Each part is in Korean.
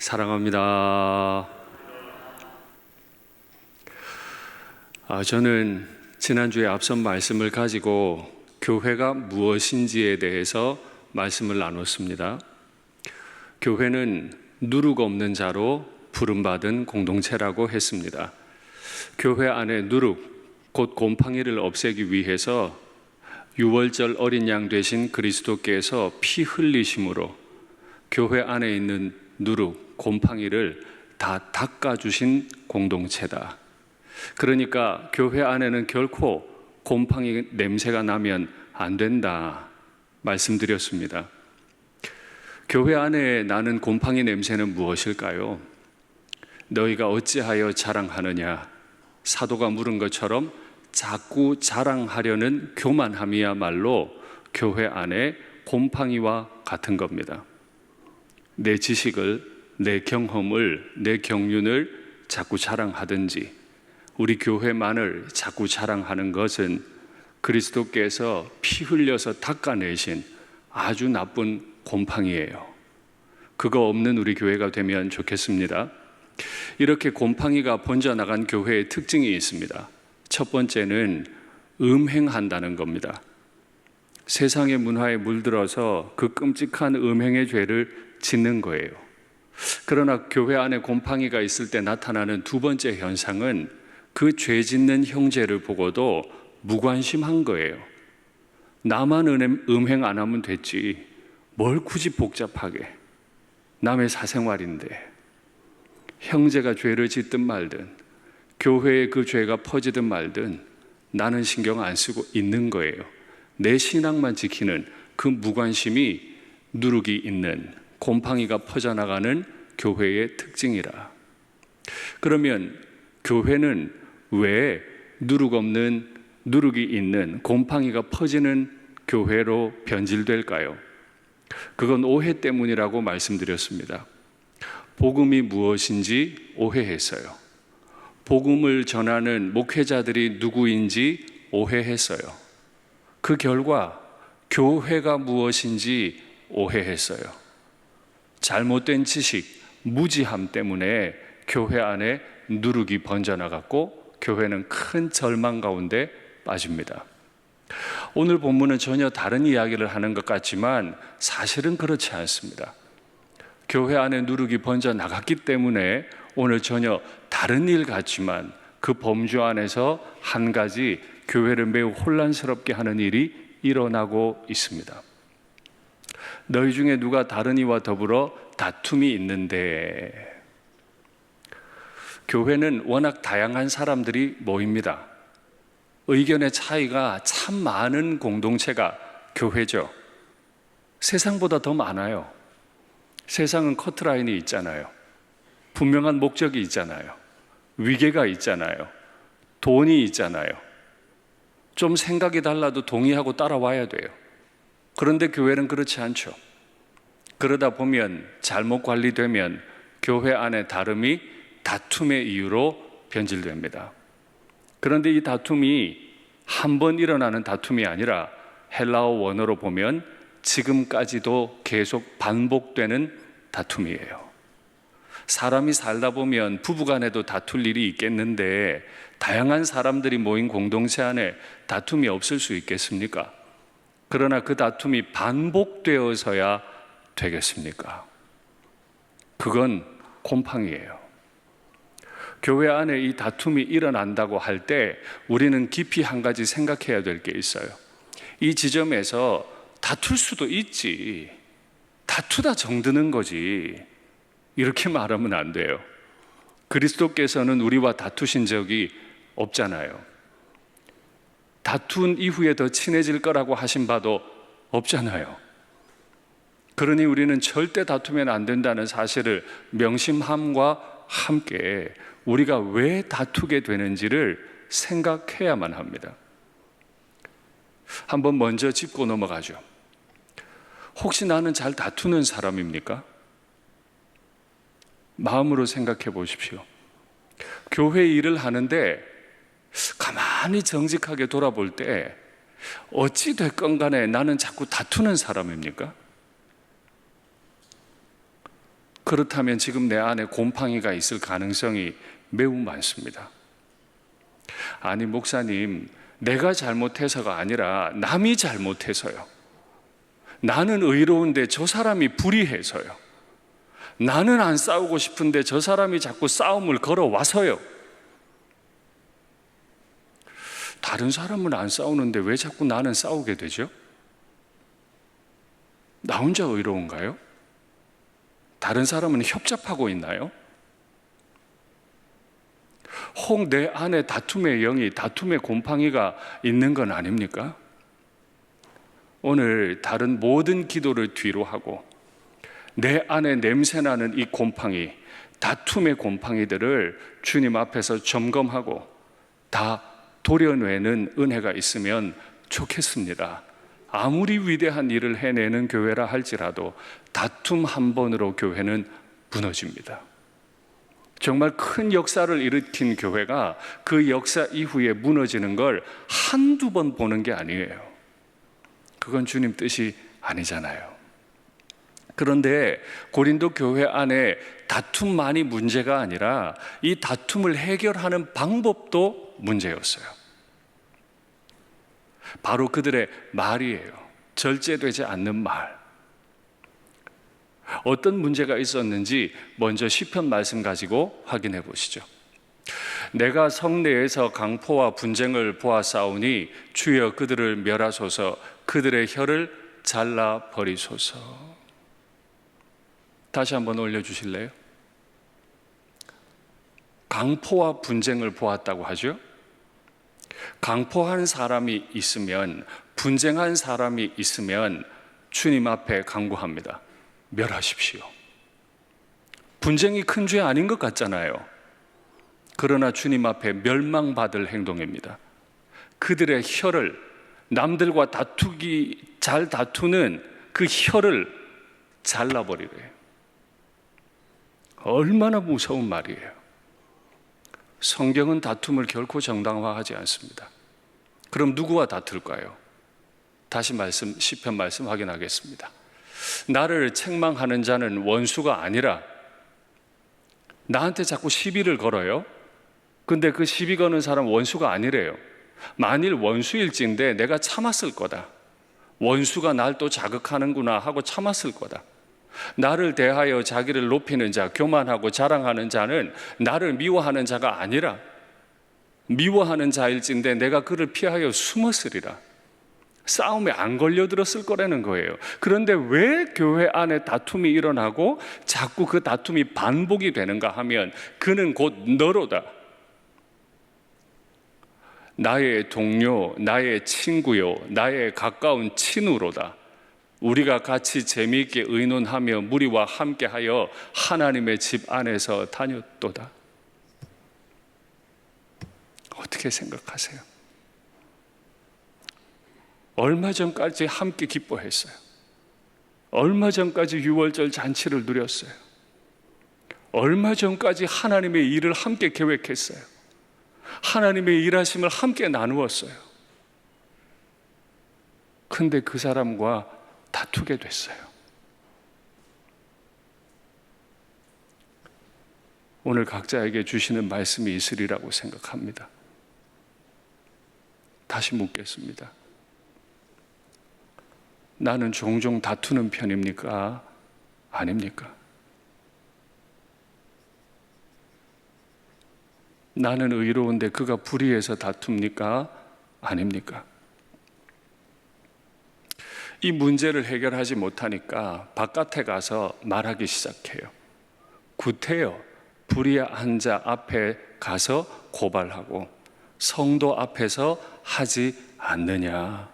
사랑합니다. 저는 지난주에 앞선 말씀을 가지고 교회가 무엇인지에 대해서 말씀을 나눴습니다. 교회는 누룩 없는 자로 부름받은 공동체라고 했습니다. 교회 안에 누룩, 곧 곰팡이를 없애기 위해서 유월절 어린 양 되신 그리스도께서 피 흘리심으로 교회 안에 있는 누룩, 곰팡이를 다 닦아주신 공동체다. 그러니까 교회 안에는 결코 곰팡이 냄새가 나면 안 된다 말씀드렸습니다. 교회 안에 나는 곰팡이 냄새는 무엇일까요? 너희가 어찌하여 자랑하느냐? 사도가 물은 것처럼 자꾸 자랑하려는 교만함이야말로 교회 안에 곰팡이와 같은 겁니다. 내 지식을, 내 경험을, 내 경륜을 자꾸 자랑하든지 우리 교회만을 자꾸 자랑하는 것은 그리스도께서 피 흘려서 닦아내신 아주 나쁜 곰팡이예요. 그거 없는 우리 교회가 되면 좋겠습니다. 이렇게 곰팡이가 번져나간 교회의 특징이 있습니다. 첫 번째는 음행한다는 겁니다. 세상의 문화에 물들어서 그 끔찍한 음행의 죄를 짓는 거예요. 그러나 교회 안에 곰팡이가 있을 때 나타나는 두 번째 현상은 그 죄 짓는 형제를 보고도 무관심한 거예요. 나만 음행 안 하면 됐지. 뭘 굳이 복잡하게. 남의 사생활인데. 형제가 죄를 짓든 말든 교회에 그 죄가 퍼지든 말든 나는 신경 안 쓰고 있는 거예요. 내 신앙만 지키는 그 무관심이 누룩이 있는 곰팡이가 퍼져나가는 교회의 특징이라. 그러면 교회는 왜 누룩 없는, 누룩이 있는 곰팡이가 퍼지는 교회로 변질될까요? 그건 오해 때문이라고 말씀드렸습니다. 복음이 무엇인지 오해했어요. 복음을 전하는 목회자들이 누구인지 오해했어요. 그 결과 교회가 무엇인지 오해했어요. 잘못된 지식, 무지함 때문에 교회 안에 누룩이 번져나갔고 교회는 큰 절망 가운데 빠집니다. 오늘 본문은 전혀 다른 이야기를 하는 것 같지만 사실은 그렇지 않습니다. 교회 안에 누룩이 번져나갔기 때문에 오늘 전혀 다른 일 같지만 그 범주 안에서 한 가지 교회를 매우 혼란스럽게 하는 일이 일어나고 있습니다. 너희 중에 누가 다른 이와 더불어 다툼이 있는데, 교회는 워낙 다양한 사람들이 모입니다. 의견의 차이가 참 많은 공동체가 교회죠. 세상보다 더 많아요. 세상은 커트라인이 있잖아요. 분명한 목적이 있잖아요. 위계가 있잖아요. 돈이 있잖아요. 좀 생각이 달라도 동의하고 따라와야 돼요. 그런데 교회는 그렇지 않죠. 그러다 보면 잘못 관리되면 교회 안에 다름이 다툼의 이유로 변질됩니다. 그런데 이 다툼이 한 번 일어나는 다툼이 아니라 헬라어 원어로 보면 지금까지도 계속 반복되는 다툼이에요. 사람이 살다 보면 부부간에도 다툴 일이 있겠는데 다양한 사람들이 모인 공동체 안에 다툼이 없을 수 있겠습니까? 그러나 그 다툼이 반복되어서야 되겠습니까? 그건 곰팡이에요. 교회 안에 이 다툼이 일어난다고 할 때 우리는 깊이 한 가지 생각해야 될 게 있어요. 이 지점에서 다툴 수도 있지. 다투다 정드는 거지. 이렇게 말하면 안 돼요. 그리스도께서는 우리와 다투신 적이 없잖아요. 다툰 이후에 더 친해질 거라고 하신 바도 없잖아요. 그러니 우리는 절대 다투면 안 된다는 사실을 명심함과 함께 우리가 왜 다투게 되는지를 생각해야만 합니다. 한번 먼저 짚고 넘어가죠. 혹시 나는 잘 다투는 사람입니까? 마음으로 생각해 보십시오. 교회 일을 하는데 가만히 정직하게 돌아볼 때 어찌 됐건 간에 나는 자꾸 다투는 사람입니까? 그렇다면 지금 내 안에 곰팡이가 있을 가능성이 매우 많습니다. 아니, 목사님, 내가 잘못해서가 아니라 남이 잘못해서요. 나는 의로운데 저 사람이 불의해서요. 나는 안 싸우고 싶은데 저 사람이 자꾸 싸움을 걸어와서요. 다른 사람은 안 싸우는데 왜 자꾸 나는 싸우게 되죠? 나 혼자 의로운가요? 다른 사람은 협잡하고 있나요? 혹 내 안에 다툼의 영이, 다툼의 곰팡이가 있는 건 아닙니까? 오늘 다른 모든 기도를 뒤로 하고 내 안에 냄새나는 이 곰팡이, 다툼의 곰팡이들을 주님 앞에서 점검하고 다 도려내는 은혜가 있으면 좋겠습니다. 아무리 위대한 일을 해내는 교회라 할지라도 다툼 한 번으로 교회는 무너집니다. 정말 큰 역사를 일으킨 교회가 그 역사 이후에 무너지는 걸 한두 번 보는 게 아니에요. 그건 주님 뜻이 아니잖아요. 그런데 고린도 교회 안에 다툼만이 문제가 아니라 이 다툼을 해결하는 방법도 문제였어요. 바로 그들의 말이에요. 절제되지 않는 말. 어떤 문제가 있었는지 먼저 시편 말씀 가지고 확인해 보시죠. 내가 성내에서 강포와 분쟁을 보았사오니 주여 그들을 멸하소서, 그들의 혀를 잘라 버리소서. 다시 한번 올려주실래요? 강포와 분쟁을 보았다고 하죠. 강포한 사람이 있으면, 분쟁한 사람이 있으면 주님 앞에 간구합니다. 멸하십시오. 분쟁이 큰 죄 아닌 것 같잖아요. 그러나 주님 앞에 멸망받을 행동입니다. 그들의 혀를, 남들과 잘 다투는 그 혀를 잘라버리래요. 얼마나 무서운 말이에요. 성경은 다툼을 결코 정당화하지 않습니다. 그럼 누구와 다툴까요? 다시 시편 말씀 확인하겠습니다. 나를 책망하는 자는 원수가 아니라 나한테 자꾸 시비를 걸어요. 근데 그 시비 거는 사람 원수가 아니래요. 만일 원수일진데 내가 참았을 거다. 원수가 날 또 자극하는구나 하고 참았을 거다. 나를 대하여 자기를 높이는 자, 교만하고 자랑하는 자는 나를 미워하는 자가 아니라 미워하는 자일진데 내가 그를 피하여 숨었으리라. 싸움에 안 걸려들었을 거라는 거예요. 그런데 왜 교회 안에 다툼이 일어나고 자꾸 그 다툼이 반복이 되는가 하면 그는 곧 너로다. 나의 동료, 나의 친구요, 나의 가까운 친우로다. 우리가 같이 재미있게 의논하며 무리와 함께하여 하나님의 집 안에서 다녔도다. 어떻게 생각하세요? 얼마 전까지 함께 기뻐했어요. 얼마 전까지 유월절 잔치를 누렸어요. 얼마 전까지 하나님의 일을 함께 계획했어요. 하나님의 일하심을 함께 나누었어요. 근데 그 사람과 다투게 됐어요. 오늘 각자에게 주시는 말씀이 있으리라고 생각합니다. 다시 묻겠습니다. 나는 종종 다투는 편입니까? 아닙니까? 나는 의로운데 그가 불의해서 다툽니까? 아닙니까? 이 문제를 해결하지 못하니까 바깥에 가서 말하기 시작해요. 구태여 불의한 자 앞에 가서 고발하고 성도 앞에서 하지 않느냐.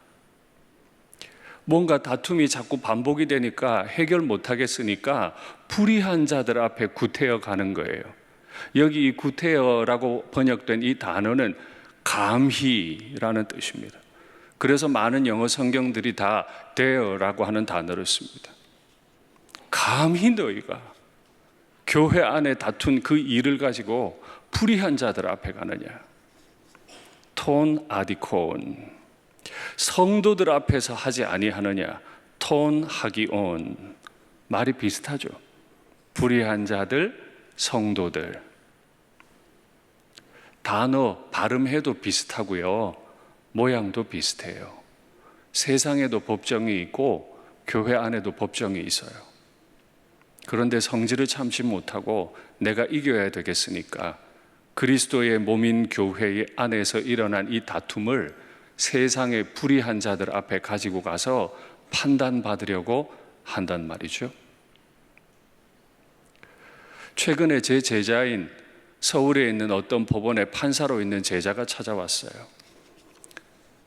뭔가 다툼이 자꾸 반복이 되니까 해결 못하겠으니까 불의한 자들 앞에 구태여 가는 거예요. 여기 이 구태여라고 번역된 이 단어는 감히라는 뜻입니다. 그래서 많은 영어 성경들이 다 there라고 하는 단어를 씁니다. 감히 너희가 교회 안에 다툰 그 일을 가지고 불의한 자들 앞에 가느냐. 톤 아디콘. 성도들 앞에서 하지 아니하느냐. 톤 하기온. 말이 비슷하죠. 불의한 자들, 성도들. 단어 발음해도 비슷하고요, 모양도 비슷해요. 세상에도 법정이 있고 교회 안에도 법정이 있어요. 그런데 성질을 참지 못하고 내가 이겨야 되겠으니까 그리스도의 몸인 교회 안에서 일어난 이 다툼을 세상의 불의한 자들 앞에 가지고 가서 판단받으려고 한단 말이죠. 최근에 제 제자인 서울에 있는 어떤 법원의 판사로 있는 제자가 찾아왔어요.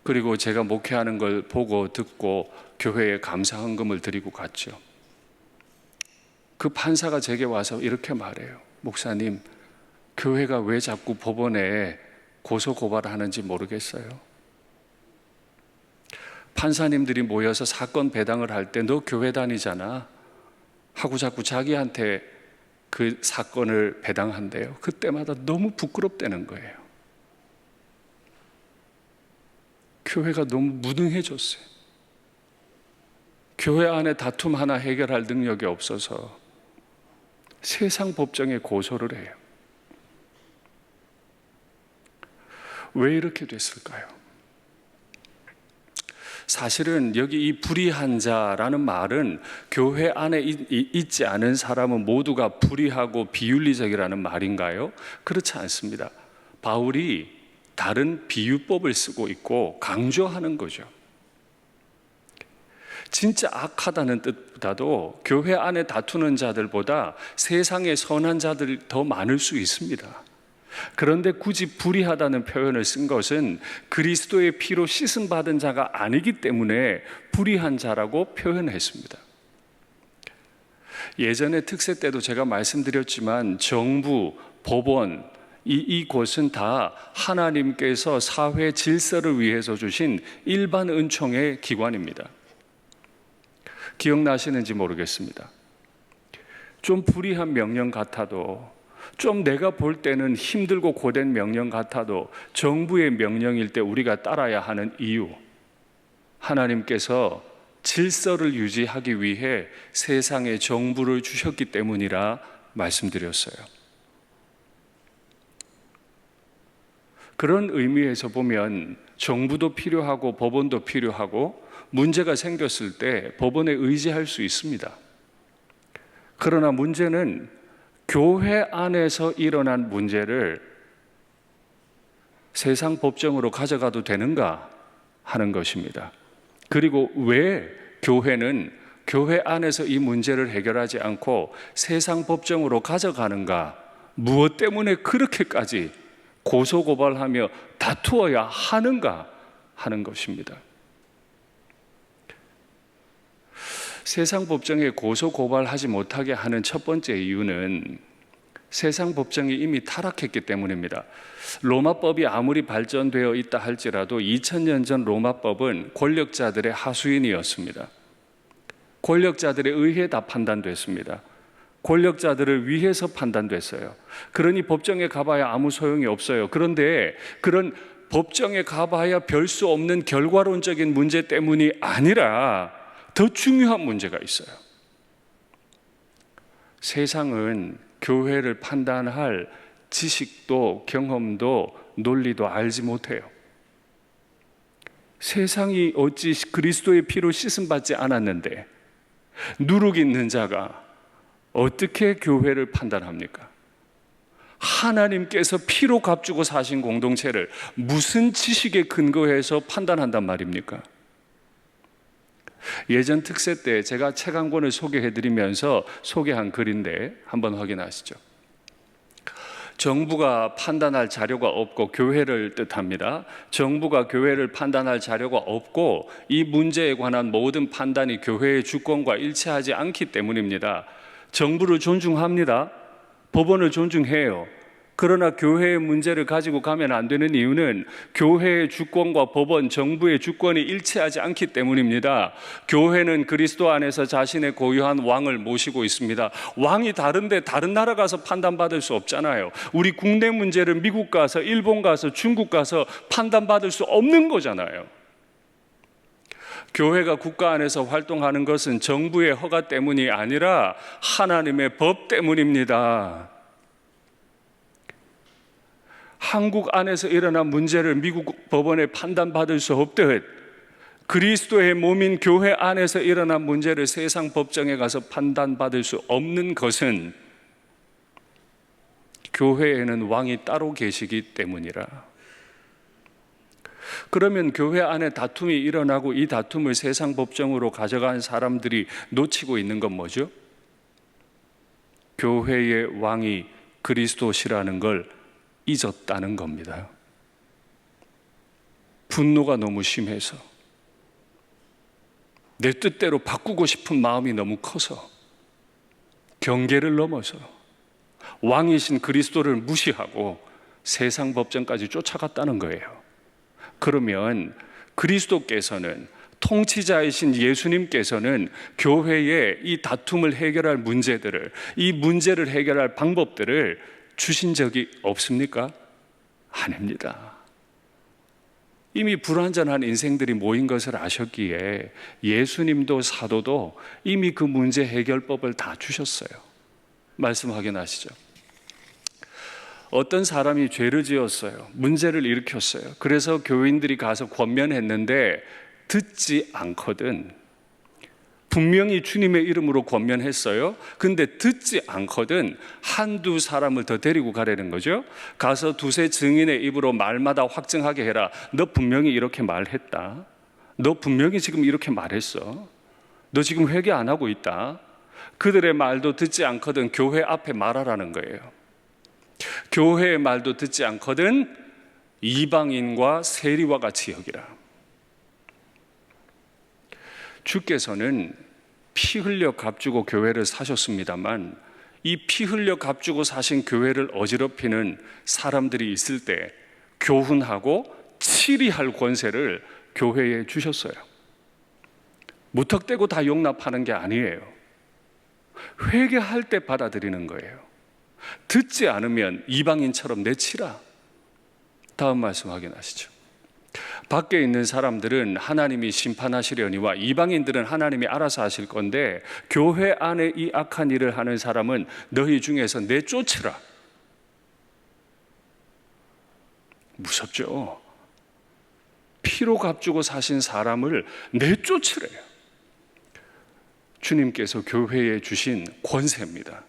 그리고 제가 목회하는 걸 보고 듣고 교회에 감사헌금을 드리고 갔죠. 그 판사가 제게 와서 이렇게 말해요. 목사님, 교회가 왜 자꾸 법원에 고소고발하는지 모르겠어요. 판사님들이 모여서 사건 배당을 할 때 너 교회 다니잖아 하고 자꾸 자기한테 그 사건을 배당한대요. 그때마다 너무 부끄럽다는 거예요. 교회가 너무 무능해졌어요. 교회 안에 다툼 하나 해결할 능력이 없어서 세상 법정에 고소를 해요. 왜 이렇게 됐을까요? 사실은 여기 이 불의한 자라는 말은 교회 안에 있지 않은 사람은 모두가 불의하고 비윤리적이라는 말인가요? 그렇지 않습니다. 바울이 다른 비유법을 쓰고 있고 강조하는 거죠. 진짜 악하다는 뜻보다도 교회 안에 다투는 자들보다 세상에 선한 자들이 더 많을 수 있습니다. 그런데 굳이 불의하다는 표현을 쓴 것은 그리스도의 피로 씻음받은 자가 아니기 때문에 불의한 자라고 표현했습니다. 예전에 특세 때도 제가 말씀드렸지만 정부, 법원, 이곳은 다 하나님께서 사회 질서를 위해서 주신 일반 은총의 기관입니다. 기억나시는지 모르겠습니다. 좀 불의한 명령 같아도, 좀 내가 볼 때는 힘들고 고된 명령 같아도 정부의 명령일 때 우리가 따라야 하는 이유, 하나님께서 질서를 유지하기 위해 세상에 정부를 주셨기 때문이라 말씀드렸어요. 그런 의미에서 보면 정부도 필요하고 법원도 필요하고 문제가 생겼을 때 법원에 의지할 수 있습니다. 그러나 문제는 교회 안에서 일어난 문제를 세상 법정으로 가져가도 되는가 하는 것입니다. 그리고 왜 교회는 교회 안에서 이 문제를 해결하지 않고 세상 법정으로 가져가는가? 무엇 때문에 그렇게까지 고소고발하며 다투어야 하는가 하는 것입니다. 세상 법정에 고소고발하지 못하게 하는 첫 번째 이유는 세상 법정이 이미 타락했기 때문입니다. 로마법이 아무리 발전되어 있다 할지라도 2000년 전 로마법은 권력자들의 하수인이었습니다. 권력자들에 의해 다 판단됐습니다. 권력자들을 위해서 판단됐어요. 그러니 법정에 가봐야 아무 소용이 없어요. 그런데 그런 법정에 가봐야 별 수 없는 결과론적인 문제 때문이 아니라 더 중요한 문제가 있어요. 세상은 교회를 판단할 지식도 경험도 논리도 알지 못해요. 세상이 어찌 그리스도의 피로 씻음받지 않았는데 누룩 있는 자가 어떻게 교회를 판단합니까? 하나님께서 피로 값주고 사신 공동체를 무슨 지식에 근거해서 판단한단 말입니까? 예전 특세 때 제가 책 한 권을 소개해드리면서 소개한 글인데 한번 확인하시죠. 정부가 판단할 자료가 없고 교회를 뜻합니다. 정부가 교회를 판단할 자료가 없고 이 문제에 관한 모든 판단이 교회의 주권과 일치하지 않기 때문입니다. 정부를 존중합니다. 법원을 존중해요. 그러나 교회의 문제를 가지고 가면 안 되는 이유는 교회의 주권과 법원, 정부의 주권이 일치하지 않기 때문입니다. 교회는 그리스도 안에서 자신의 고유한 왕을 모시고 있습니다. 왕이 다른데 다른 나라 가서 판단받을 수 없잖아요. 우리 국내 문제를 미국 가서, 일본 가서, 중국 가서 판단받을 수 없는 거잖아요. 교회가 국가 안에서 활동하는 것은 정부의 허가 때문이 아니라 하나님의 법 때문입니다. 한국 안에서 일어난 문제를 미국 법원에 판단받을 수 없듯 그리스도의 몸인 교회 안에서 일어난 문제를 세상 법정에 가서 판단받을 수 없는 것은 교회에는 왕이 따로 계시기 때문이라. 그러면 교회 안에 다툼이 일어나고 이 다툼을 세상 법정으로 가져간 사람들이 놓치고 있는 건 뭐죠? 교회의 왕이 그리스도시라는 걸 잊었다는 겁니다. 분노가 너무 심해서, 내 뜻대로 바꾸고 싶은 마음이 너무 커서, 경계를 넘어서 왕이신 그리스도를 무시하고 세상 법정까지 쫓아갔다는 거예요. 그러면 그리스도께서는, 통치자이신 예수님께서는 교회에 이 다툼을 해결할 문제들을, 이 문제를 해결할 방법들을 주신 적이 없습니까? 아닙니다. 이미 불완전한 인생들이 모인 것을 아셨기에 예수님도 사도도 이미 그 문제 해결법을 다 주셨어요. 말씀 확인하시죠. 어떤 사람이 죄를 지었어요. 문제를 일으켰어요. 그래서 교인들이 가서 권면했는데 듣지 않거든. 분명히 주님의 이름으로 권면했어요. 근데 듣지 않거든 한두 사람을 더 데리고 가려는 거죠. 가서 두세 증인의 입으로 말마다 확증하게 해라. 너 분명히 이렇게 말했다. 너 분명히 지금 이렇게 말했어. 너 지금 회개 안 하고 있다. 그들의 말도 듣지 않거든 교회 앞에 말하라는 거예요. 교회의 말도 듣지 않거든 이방인과 세리와 같이 여기라. 주께서는 피 흘려 값주고 교회를 사셨습니다만 이 피 흘려 값주고 사신 교회를 어지럽히는 사람들이 있을 때 교훈하고 치리할 권세를 교회에 주셨어요. 무턱대고 다 용납하는 게 아니에요. 회개할 때 받아들이는 거예요. 듣지 않으면 이방인처럼 내치라. 다음 말씀 확인하시죠. 밖에 있는 사람들은 하나님이 심판하시려니와 이방인들은 하나님이 알아서 하실 건데 교회 안에 이 악한 일을 하는 사람은 너희 중에서 내쫓으라. 무섭죠? 피로 값주고 사신 사람을 내쫓으래요. 주님께서 교회에 주신 권세입니다.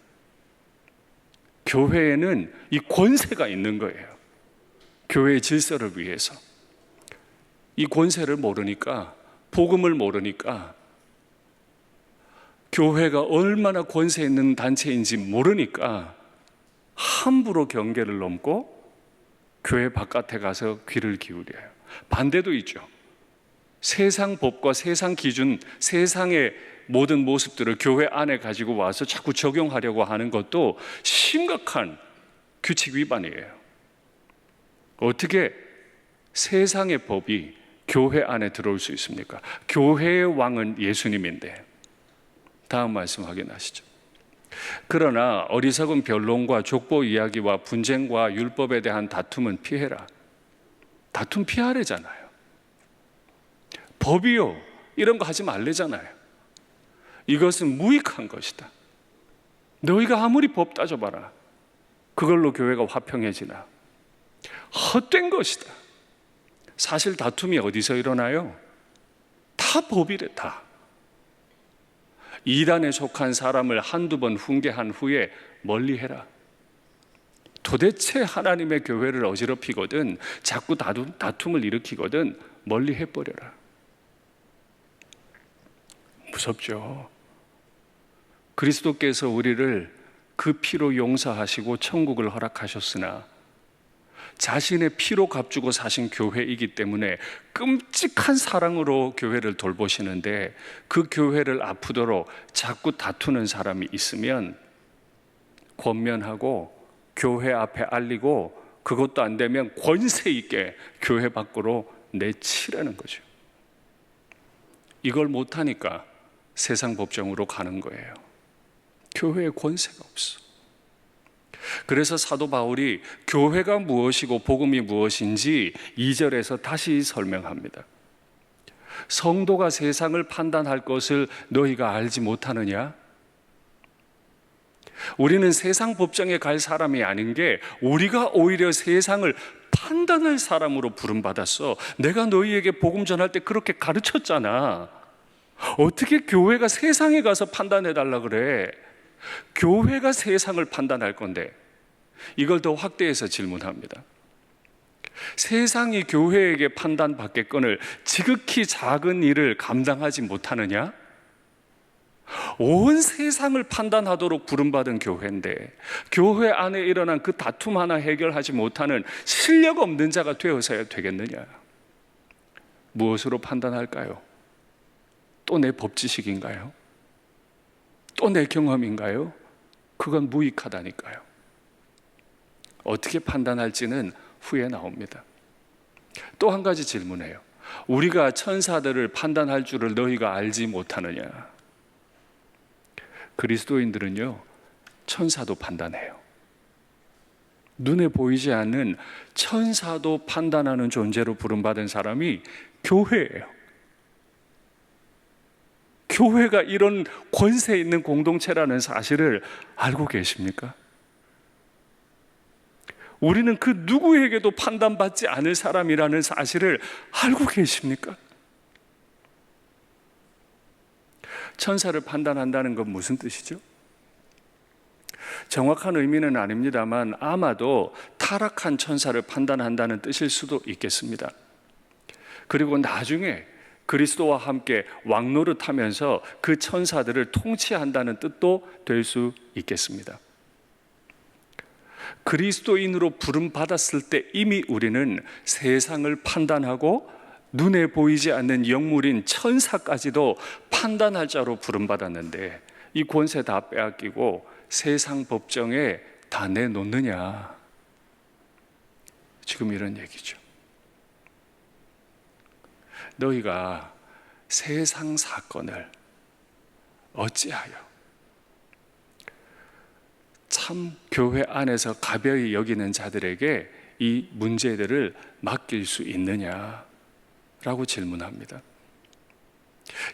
교회에는 이 권세가 있는 거예요. 교회의 질서를 위해서. 이 권세를 모르니까, 복음을 모르니까, 교회가 얼마나 권세 있는 단체인지 모르니까 함부로 경계를 넘고 교회 바깥에 가서 귀를 기울여요. 반대도 있죠. 세상 법과 세상 기준, 세상의 모든 모습들을 교회 안에 가지고 와서 자꾸 적용하려고 하는 것도 심각한 규칙 위반이에요. 어떻게 세상의 법이 교회 안에 들어올 수 있습니까? 교회의 왕은 예수님인데. 다음 말씀 확인하시죠. 그러나 어리석은 변론과 족보 이야기와 분쟁과 율법에 대한 다툼은 피해라. 다툼 피하래잖아요. 법이요, 이런 거 하지 말래잖아요. 이것은 무익한 것이다. 너희가 아무리 법 따져봐라. 그걸로 교회가 화평해지나? 헛된 것이다. 사실 다툼이 어디서 일어나요? 다 법이래, 다. 이단에 속한 사람을 한두 번 훈계한 후에 멀리해라. 도대체 하나님의 교회를 어지럽히거든 자꾸 다툼을 일으키거든 멀리해버려라. 무섭죠? 그리스도께서 우리를 그 피로 용서하시고 천국을 허락하셨으나 자신의 피로 값주고 사신 교회이기 때문에 끔찍한 사랑으로 교회를 돌보시는데 그 교회를 아프도록 자꾸 다투는 사람이 있으면 권면하고 교회 앞에 알리고 그것도 안 되면 권세 있게 교회 밖으로 내치라는 거죠. 이걸 못하니까 세상 법정으로 가는 거예요. 교회에 권세가 없어. 그래서 사도 바울이 교회가 무엇이고 복음이 무엇인지 2절에서 다시 설명합니다. 성도가 세상을 판단할 것을 너희가 알지 못하느냐? 우리는 세상 법정에 갈 사람이 아닌 게 우리가 오히려 세상을 판단할 사람으로 부름받았어. 내가 너희에게 복음 전할 때 그렇게 가르쳤잖아. 어떻게 교회가 세상에 가서 판단해 달라 그래? 교회가 세상을 판단할 건데. 이걸 더 확대해서 질문합니다. 세상이 교회에게 판단받겠거늘 지극히 작은 일을 감당하지 못하느냐? 온 세상을 판단하도록 부름받은 교회인데 교회 안에 일어난 그 다툼 하나 해결하지 못하는 실력 없는 자가 되어서야 되겠느냐? 무엇으로 판단할까요? 또 내 법지식인가요? 또 내 경험인가요? 그건 무익하다니까요. 어떻게 판단할지는 후에 나옵니다. 또 한 가지 질문해요. 우리가 천사들을 판단할 줄을 너희가 알지 못하느냐? 그리스도인들은요, 천사도 판단해요. 눈에 보이지 않는 천사도 판단하는 존재로 부름받은 사람이 교회예요. 교회가 이런 권세 있는 공동체라는 사실을 알고 계십니까? 우리는 그 누구에게도 판단받지 않을 사람이라는 사실을 알고 계십니까? 천사를 판단한다는 건 무슨 뜻이죠? 정확한 의미는 아닙니다만 아마도 타락한 천사를 판단한다는 뜻일 수도 있겠습니다. 그리고 나중에 그리스도와 함께 왕노릇하면서 그 천사들을 통치한다는 뜻도 될 수 있겠습니다. 그리스도인으로 부름받았을 때 이미 우리는 세상을 판단하고 눈에 보이지 않는 영물인 천사까지도 판단할 자로 부름받았는데 이 권세 다 빼앗기고 세상 법정에 다 내놓느냐? 지금 이런 얘기죠. 너희가 세상 사건을 어찌하여 참 교회 안에서 가벼이 여기는 자들에게 이 문제들을 맡길 수 있느냐라고 질문합니다.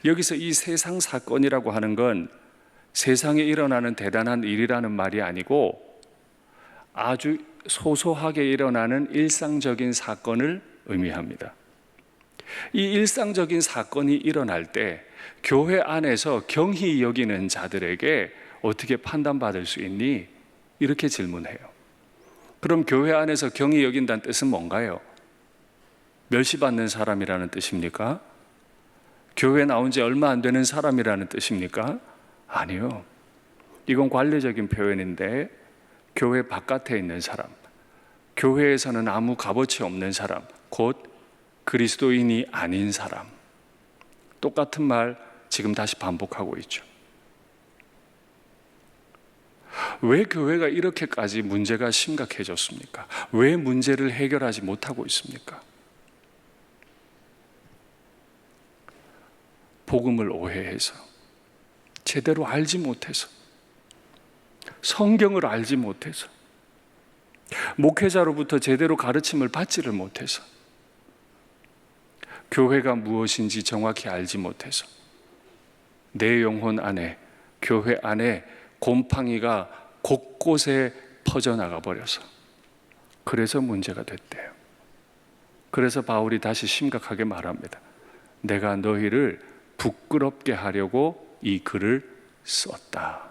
여기서 이 세상 사건이라고 하는 건 세상에 일어나는 대단한 일이라는 말이 아니고 아주 소소하게 일어나는 일상적인 사건을 의미합니다. 이 일상적인 사건이 일어날 때 교회 안에서 경히 여기는 자들에게 어떻게 판단받을 수 있니? 이렇게 질문해요. 그럼 교회 안에서 경히 여긴다는 뜻은 뭔가요? 멸시받는 사람이라는 뜻입니까? 교회 나온 지 얼마 안 되는 사람이라는 뜻입니까? 아니요. 이건 관례적인 표현인데 교회 바깥에 있는 사람, 교회에서는 아무 값어치 없는 사람, 곧 그리스도인이 아닌 사람. 똑같은 말 지금 다시 반복하고 있죠. 왜 교회가 이렇게까지 문제가 심각해졌습니까? 왜 문제를 해결하지 못하고 있습니까? 복음을 오해해서, 제대로 알지 못해서, 성경을 알지 못해서, 목회자로부터 제대로 가르침을 받지를 못해서, 교회가 무엇인지 정확히 알지 못해서, 내 영혼 안에, 교회 안에 곰팡이가 곳곳에 퍼져나가 버려서 그래서 문제가 됐대요. 그래서 바울이 다시 심각하게 말합니다. 내가 너희를 부끄럽게 하려고 이 글을 썼다.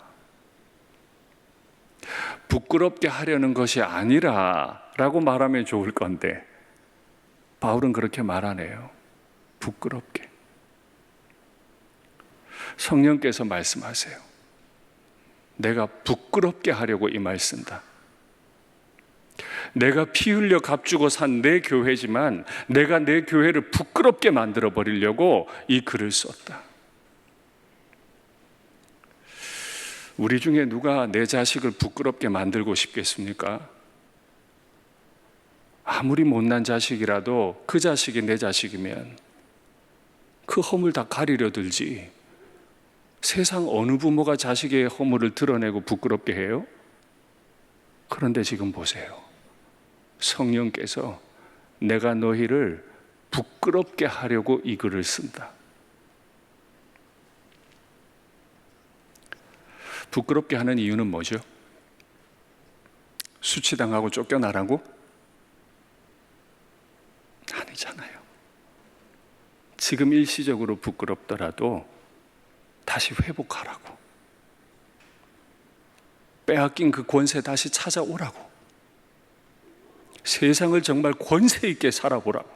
부끄럽게 하려는 것이 아니라 라고 말하면 좋을 건데 바울은 그렇게 말하네요. 부끄럽게. 성령께서 말씀하세요. 내가 부끄럽게 하려고 이 말 쓴다. 내가 피 흘려 값주고 산 내 교회지만 내가 내 교회를 부끄럽게 만들어 버리려고 이 글을 썼다. 우리 중에 누가 내 자식을 부끄럽게 만들고 싶겠습니까? 아무리 못난 자식이라도 그 자식이 내 자식이면 그 허물 다 가리려 들지. 세상 어느 부모가 자식의 허물을 드러내고 부끄럽게 해요? 그런데 지금 보세요. 성령께서 내가 너희를 부끄럽게 하려고 이 글을 쓴다. 부끄럽게 하는 이유는 뭐죠? 수치당하고 쫓겨나라고? 아니잖아요. 지금 일시적으로 부끄럽더라도 다시 회복하라고. 빼앗긴 그 권세 다시 찾아오라고. 세상을 정말 권세 있게 살아보라고.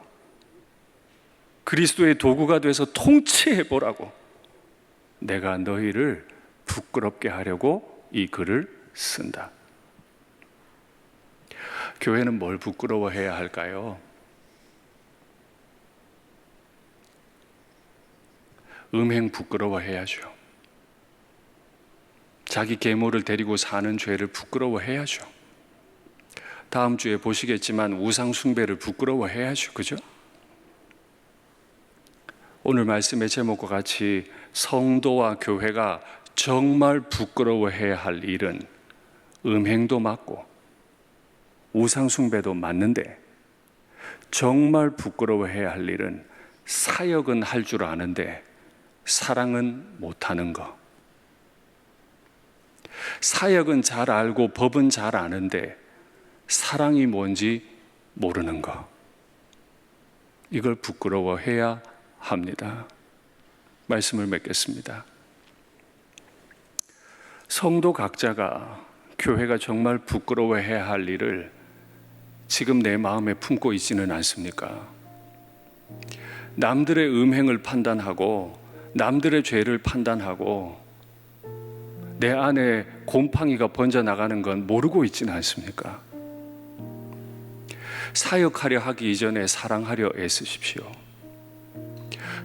그리스도의 도구가 돼서 통치해보라고. 내가 너희를 부끄럽게 하려고 이 글을 쓴다. 교회는 뭘 부끄러워해야 할까요? 음행 부끄러워해야죠. 자기 계모를 데리고 사는 죄를 부끄러워해야죠. 다음 주에 보시겠지만 우상 숭배를 부끄러워해야죠. 그죠? 오늘 말씀의 제목과 같이 성도와 교회가 정말 부끄러워해야 할 일은 음행도 맞고 우상 숭배도 맞는데, 정말 부끄러워해야 할 일은 사역은 할 줄 아는데 사랑은 못하는 거. 사역은 잘 알고 법은 잘 아는데 사랑이 뭔지 모르는 거. 이걸 부끄러워해야 합니다. 말씀을 맺겠습니다. 성도 각자가 교회가 정말 부끄러워해야 할 일을 지금 내 마음에 품고 있지는 않습니까? 남들의 음행을 판단하고 남들의 죄를 판단하고 내 안에 곰팡이가 번져나가는 건 모르고 있지는 않습니까? 사역하려 하기 이전에 사랑하려 애쓰십시오.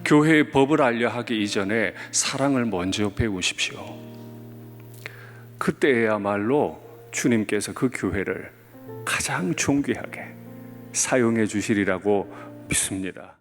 교회의 법을 알려 하기 이전에 사랑을 먼저 배우십시오. 그때야말로 주님께서 그 교회를 가장 존귀하게 사용해 주시리라고 믿습니다.